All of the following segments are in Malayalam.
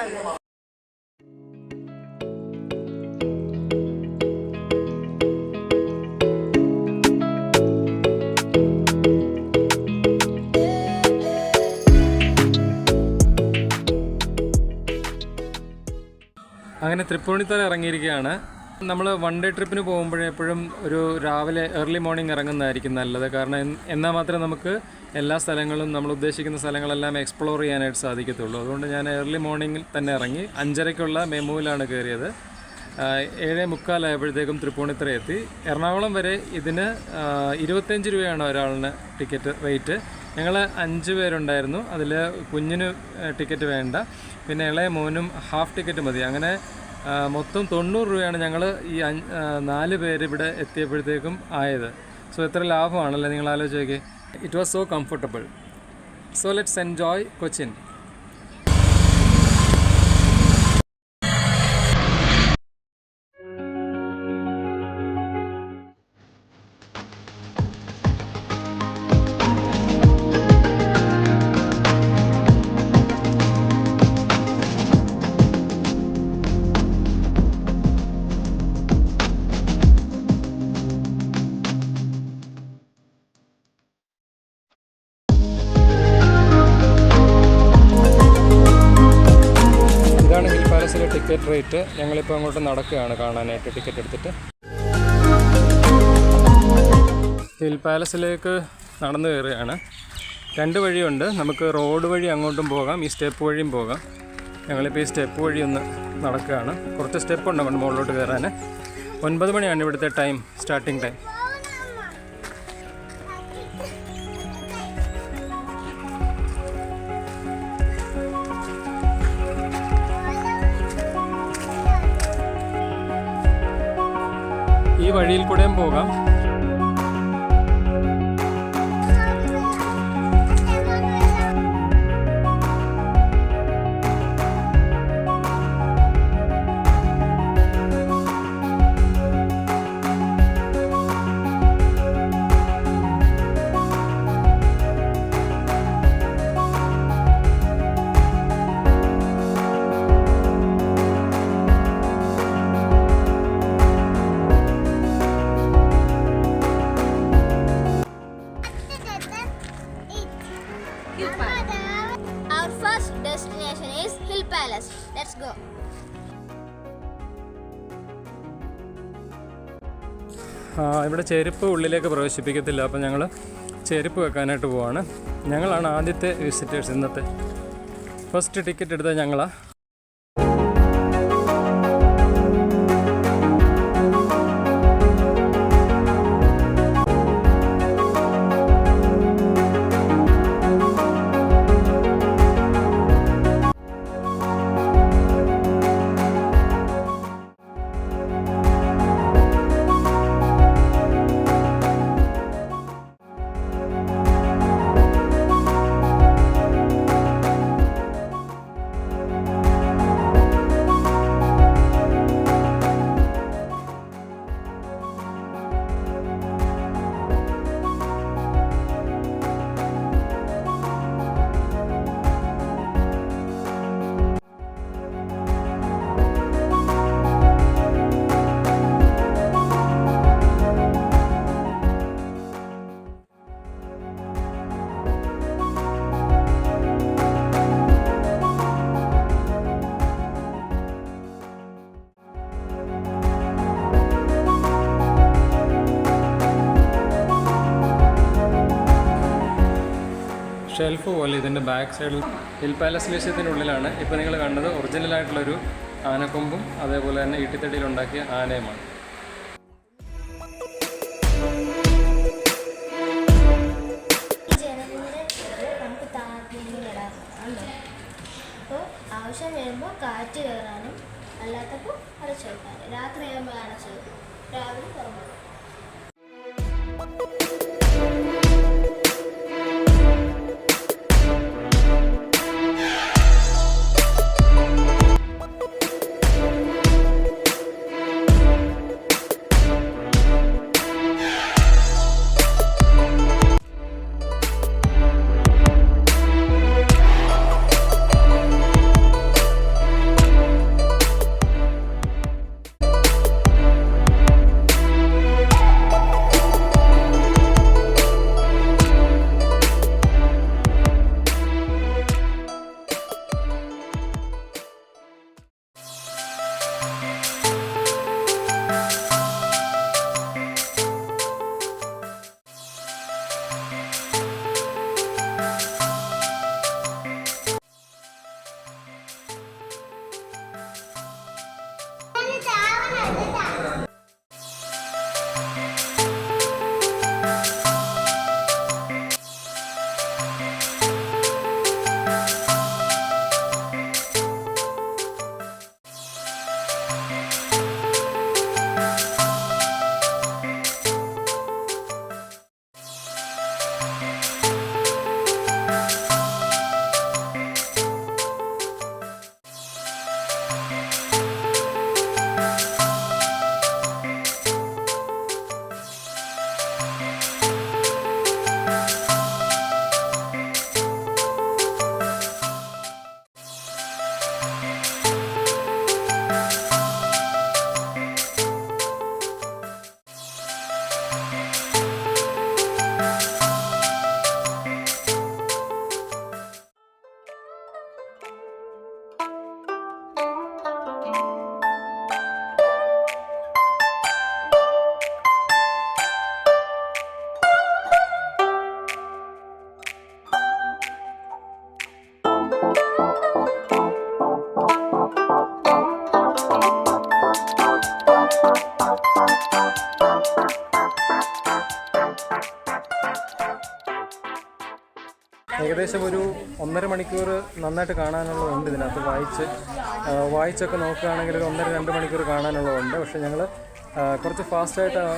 അങ്ങനെ തൃപ്പൂണിത്തുറ ഇറങ്ങിയിരിക്കുകയാണ്. നമ്മൾ വൺ ഡേ ട്രിപ്പിന് പോകുമ്പോഴെപ്പോഴും ഒരു രാവിലെ ഏർലി മോർണിംഗ് ഇറങ്ങുന്നതായിരിക്കും നല്ലത്. കാരണം എന്നാൽ മാത്രമേ നമുക്ക് എല്ലാ സ്ഥലങ്ങളും നമ്മൾ ഉദ്ദേശിക്കുന്ന സ്ഥലങ്ങളെല്ലാം എക്സ്പ്ലോർ ചെയ്യാനായിട്ട് സാധിക്കത്തുള്ളൂ. അതുകൊണ്ട് ഞാൻ ഏർലി മോർണിംഗിൽ തന്നെ ഇറങ്ങി 5:30-ക്കുള്ള മെമുവിലാണ് കയറിയത്. 7:45 ആയപ്പോഴത്തേക്കും തൃപ്പൂണിത്തുറ എത്തി. എറണാകുളം വരെ ഇതിന് 25 രൂപയാണ് ഒരാളിന് ടിക്കറ്റ് റേറ്റ്. ഞങ്ങൾ 5 പേരുണ്ടായിരുന്നു. അതിൽ കുഞ്ഞിന് ടിക്കറ്റ് വേണ്ട, പിന്നെ ഇളയ മോനും ഹാഫ് ടിക്കറ്റ് മതി. അങ്ങനെ മൊത്തം 90 രൂപയാണ് ഞങ്ങൾ ഈ 4 പേര് ഇവിടെ എത്തിയപ്പോഴത്തേക്കും ആയത്. സോ എത്ര ലാഭമാണല്ലേ, നിങ്ങൾ ആലോചിച്ച് നോക്കി. It was so comfortable. So let's enjoy Cochin. Ticket rate. ഞങ്ങളിപ്പോൾ അങ്ങോട്ട് നടക്കുകയാണ് കാണാനായിട്ട് ടിക്കറ്റ് എടുത്തിട്ട്. ഹിൽ പാലസിലേക്ക് നടന്നു കയറുകയാണ്. 2 വഴിയുണ്ട്. നമുക്ക് റോഡ് വഴി അങ്ങോട്ടും പോകാം, ഈ സ്റ്റെപ്പ് വഴിയും പോകാം. ഞങ്ങളിപ്പോൾ ഈ സ്റ്റെപ്പ് വഴി ഒന്ന് നടക്കുകയാണ്. കുറച്ച് സ്റ്റെപ്പുണ്ട് അങ്ങോട്ട് മുകളിലോട്ട് കയറാൻ. 9 മണിയാണ് ഇവിടുത്തെ ടൈം, സ്റ്റാർട്ടിംഗ് ടൈം. ഈ വഴിയിൽ കൂടെയും പോകാം. Our first destination is Hill Palace. Let's go. ഇവിടെ ചെരുപ്പ് ഉള്ളിലേക്ക് പ്രവേശിപ്പിക്കത്തില്ല. അപ്പോൾ ഞങ്ങൾ ചെരുപ്പ് വെക്കാനായിട്ട് പോവാണ്. ഞങ്ങളാണ് ആദ്യത്തെ വിസിറ്റേഴ്സ്. ഇന്നത്തെ ഫസ്റ്റ് ടിക്കറ്റ് എടുത്തത് ഞങ്ങളാണ്. ഷെൽഫ് പോലെ ഇതിൻ്റെ ബാക്ക് സൈഡിൽ ഹിൽ പാലസ് മ്യൂസിയത്തിനുള്ളിലാണ് ഇപ്പോൾ നിങ്ങൾ കണ്ടത് ഒറിജിനലായിട്ടുള്ളൊരു ആനക്കൊമ്പും അതേപോലെ തന്നെ ഈട്ടിത്തടിയിലുണ്ടാക്കിയ ആനയുമാണ്. അപ്പോൾ ആവശ്യം വരുമ്പോൾ കാറ്റ് കയറാനും അല്ലാത്തപ്പോൾ അടച്ചു വെക്കാൻ. രാത്രിയാകുമ്പോൾ അടച്ചു വെക്കും, രാവിലെ തുറന്നു. ഏകദേശം ഒരു 1.5 മണിക്കൂർ നന്നായിട്ട് കാണാനുള്ളതുണ്ട് ഇതിനകത്ത്. വായിച്ചൊക്കെ നോക്കുകയാണെങ്കിൽ ഒരു 1.5-2 മണിക്കൂർ കാണാനുള്ളതുണ്ട്. പക്ഷേ ഞങ്ങൾ കുറച്ച് ഫാസ്റ്റായിട്ടാണ്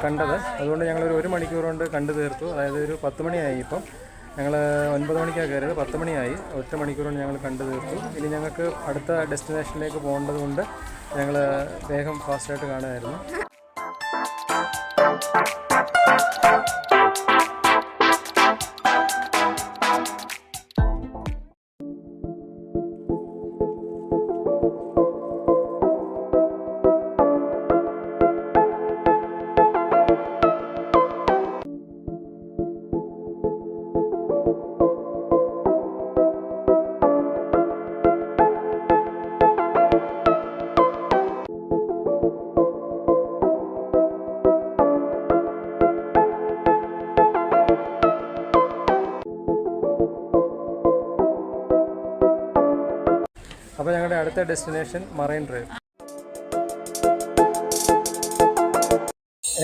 കണ്ടത്. അതുകൊണ്ട് ഞങ്ങളൊരു 1 മണിക്കൂർ കൊണ്ട് കണ്ടു തീർത്തു. അതായത് ഒരു 10 മണിയായി. ഇപ്പം ഞങ്ങൾ 9 മണിക്കാണ് കയറിയത്, 10 മണിയായി. 1 മണിക്കൂർ കൊണ്ട് ഞങ്ങൾ കണ്ടു തീർത്തു. ഇനി ഞങ്ങൾക്ക് അടുത്ത ഡെസ്റ്റിനേഷനിലേക്ക് പോകേണ്ടതുകൊണ്ട് ഞങ്ങൾ വേഗം ഫാസ്റ്റായിട്ട് കാണുമായിരുന്നു. അപ്പോൾ ഞങ്ങളുടെ അടുത്ത ഡെസ്റ്റിനേഷൻ മറൈൻ ഡ്രൈവ്.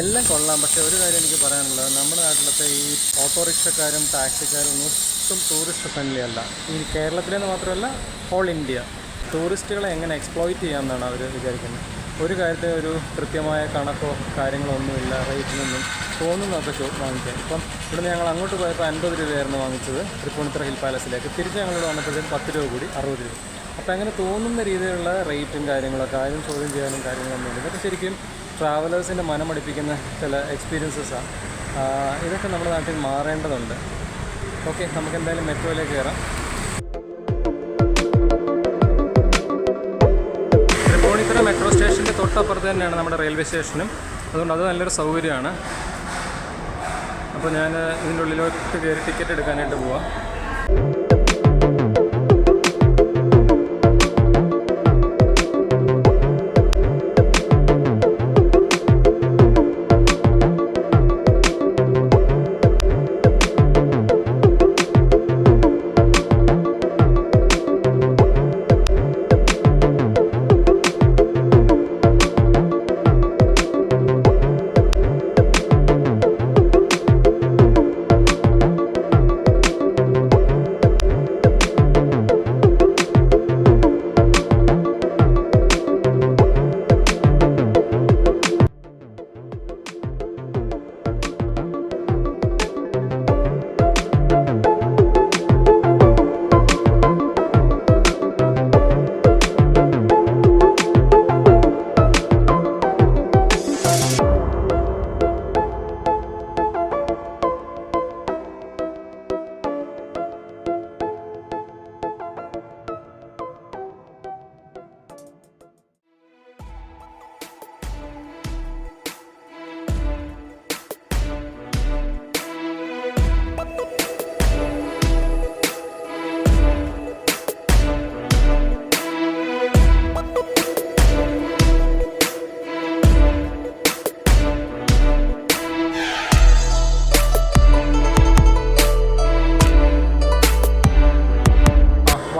എല്ലാം കൊള്ളാം. പക്ഷേ ഒരു കാര്യം എനിക്ക് പറയാനുള്ളത്, നമ്മുടെ നാട്ടിലത്തെ ഈ ഓട്ടോറിക്ഷക്കാരും ടാക്സിക്കാരും ഒട്ടും ടൂറിസ്റ്റ് ഫ്രണ്ട്ലി അല്ല. ഈ കേരളത്തിലെന്ന് മാത്രമല്ല, ഹോൾ ഇന്ത്യ ടൂറിസ്റ്റുകളെ എങ്ങനെ എക്സ്പ്ലോയിറ്റ് ചെയ്യാമെന്നാണ് അവർ വിചാരിക്കുന്നത്. ഒരു കാര്യത്തിൽ ഒരു കൃത്യമായ കണക്കോ കാര്യങ്ങളോ ഒന്നുമില്ല. റേറ്റിനൊന്നും തോന്നുന്നതൊക്കെ വാങ്ങിക്കാൻ. ഇപ്പം ഇവിടുന്ന് ഞങ്ങൾ അങ്ങോട്ട് പോയപ്പോൾ 50 രൂപയായിരുന്നു വാങ്ങിച്ചത് തൃപ്പൂണിത്തുറ ഹിൽ പാലസിലേക്ക്. തിരിച്ച് ഞങ്ങളോട് വന്നപ്പോഴത്തേക്കും 10 രൂപ കൂടി 60 രൂപ. അപ്പോൾ അങ്ങനെ തോന്നുന്ന രീതിയിലുള്ള റേറ്റും കാര്യങ്ങളൊക്കെ ആരും ചോദ്യം ചെയ്യാനും കാര്യങ്ങളൊന്നുമില്ല. ഇതൊക്കെ ശരിക്കും ട്രാവലേഴ്സിൻ്റെ മനമടിപ്പിക്കുന്ന ചില എക്സ്പീരിയൻസസാണ്. ഇതൊക്കെ നമ്മുടെ നാട്ടിൽ മാറേണ്ടതുണ്ട്. ഓക്കെ, നമുക്ക് എന്തായാലും മെട്രോയിലേക്ക് കയറാം. തൃപ്പൂണിത്തുറ മെട്രോ സ്റ്റേഷൻ്റെ തൊട്ടപ്പുറത്ത് തന്നെയാണ് നമ്മുടെ റെയിൽവേ സ്റ്റേഷനും. അതുകൊണ്ട് അത് നല്ലൊരു സൗകര്യമാണ്. അപ്പോൾ ഞാൻ ഇതിൻ്റെ ഉള്ളിലോട്ട് കയറി ടിക്കറ്റ് എടുക്കാനായിട്ട് പോവാം.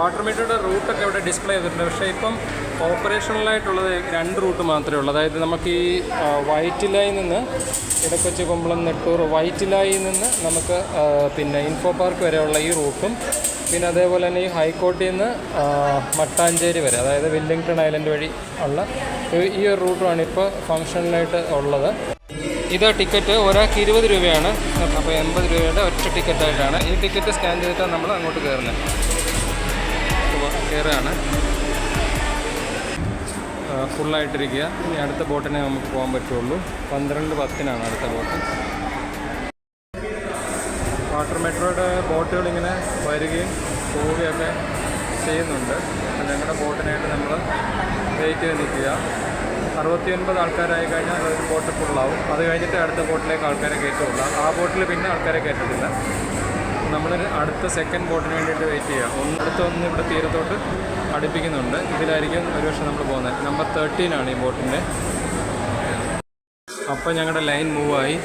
വാട്ടർ മീറ്ററുടെ റൂട്ടൊക്കെ ഇവിടെ ഡിസ്പ്ലേ ചെയ്തിട്ടുണ്ട്. പക്ഷേ ഇപ്പം ഓപ്പറേഷണലായിട്ടുള്ളത് 2 റൂട്ട് മാത്രമേ ഉള്ളൂ. അതായത് നമുക്ക് ഈ വൈറ്റിലായിൽ നിന്ന് ഇടക്കൊച്ചി കുമ്പളം നെട്ടൂർ വൈറ്റിലായിൽ നിന്ന് നമുക്ക് പിന്നെ ഇൻഫോ പാർക്ക് വരെയുള്ള ഈ റൂട്ടും, പിന്നെ അതേപോലെ തന്നെ ഈ ഹൈക്കോട്ടിൽ നിന്ന് മട്ടാഞ്ചേരി വരെ, അതായത് വെല്ലിംഗ്ടൺ ഐലൻഡ് വഴി ഉള്ള ഈ ഒരു റൂട്ടുമാണ് ഇപ്പോൾ ഫങ്ഷണലായിട്ട് ഉള്ളത്. ഇത് ടിക്കറ്റ് ഒരാൾക്ക് 20 രൂപയാണ്. അപ്പോൾ 80 രൂപയുടെ ഒറ്റ ടിക്കറ്റായിട്ടാണ്. ഈ ടിക്കറ്റ് സ്കാൻ ചെയ്തിട്ടാണ് നമ്മൾ അങ്ങോട്ട് കയറുന്നത്. കയറുകയാണ്, ഫുള്ളായിട്ടിരിക്കുക. ഇനി അടുത്ത ബോട്ടിനെ നമുക്ക് പോകാൻ പറ്റുള്ളൂ. 12:10 അടുത്ത ബോട്ട്. വാട്ടർ മെട്രോയുടെ ബോട്ടുകൾ ഇങ്ങനെ വരികയും പോവുകയൊക്കെ ചെയ്യുന്നുണ്ട്. അപ്പോൾ ഞങ്ങളുടെ ബോട്ടിനായിട്ട് നമ്മൾ വെയിറ്റ് ചെയ്ത് നിൽക്കുക. 69 ആൾക്കാരായി കഴിഞ്ഞാൽ ഒരു ബോട്ട് ഫുള്ളാവും. അത് കഴിഞ്ഞിട്ട് അടുത്ത ബോട്ടിലേക്ക് ആൾക്കാരെ കയറ്റുള്ളൂ. ആ ബോട്ടിൽ പിന്നെ ആൾക്കാരെ കയറ്റത്തില്ല. നമ്മൾ അടുത്ത സെക്കൻഡ് ബോട്ടിന് വേണ്ടിയിട്ട് വെയിറ്റ് ചെയ്യുക. അടുത്തൊന്ന് ഇവിടെ തീരത്തോട്ട് അടുപ്പിക്കുന്നുണ്ട്. ഇതിലായിരിക്കും ഒരുപക്ഷെ നമ്മൾ പോകുന്നത്. നമ്പർ 13 ഈ ബോട്ടിൻ്റെ. അപ്പോൾ ഞങ്ങളുടെ ലൈൻ മൂവായി.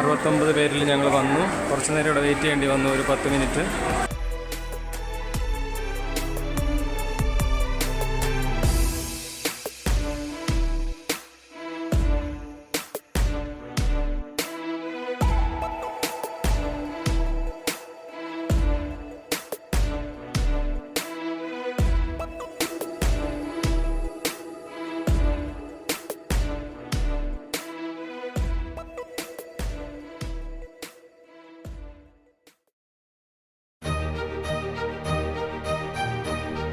69 പേരിൽ ഞങ്ങൾ വന്നു. കുറച്ച് നേരം ഇവിടെ വെയിറ്റ് ചെയ്യേണ്ടി വന്നു, ഒരു 10 മിനിറ്റ്.